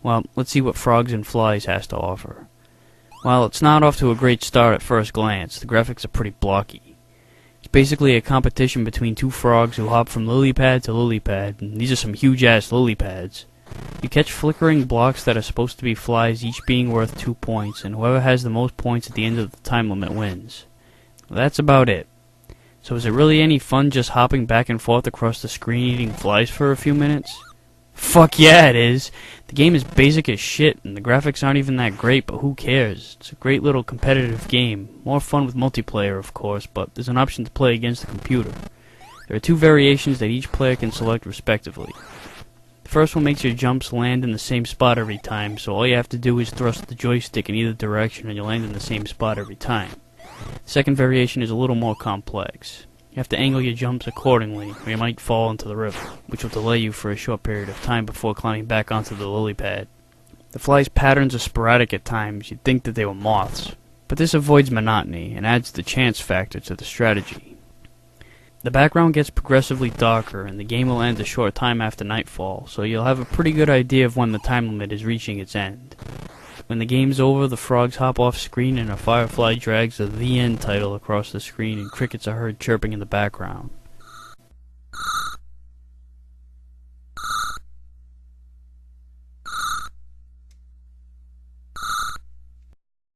Well, let's see what Frogs and Flies has to offer. While it's not off to a great start at first glance, the graphics are pretty blocky. It's basically a competition between two frogs who hop from lily pad to lily pad, and these are some huge-ass lily pads. You catch flickering blocks that are supposed to be flies, each being worth 2 points, and whoever has the most points at the end of the time limit wins. That's about it. So is it really any fun just hopping back and forth across the screen eating flies for a few minutes? Fuck yeah, it is! The game is basic as shit, and the graphics aren't even that great, but who cares? It's a great little competitive game. More fun with multiplayer, of course, but there's an option to play against the computer. There are 2 variations that each player can select respectively. The first one makes your jumps land in the same spot every time, so all you have to do is thrust the joystick in either direction and you'll land in the same spot every time. The second variation is a little more complex. You have to angle your jumps accordingly, or you might fall into the river, which will delay you for a short period of time before climbing back onto the lily pad. The flies' patterns are sporadic at times. You'd think that they were moths, but this avoids monotony and adds the chance factor to the strategy. The background gets progressively darker, and the game will end a short time after nightfall, so you'll have a pretty good idea of when the time limit is reaching its end. When the game's over, the frogs hop off screen and a firefly drags the "The End" title across the screen and crickets are heard chirping in the background.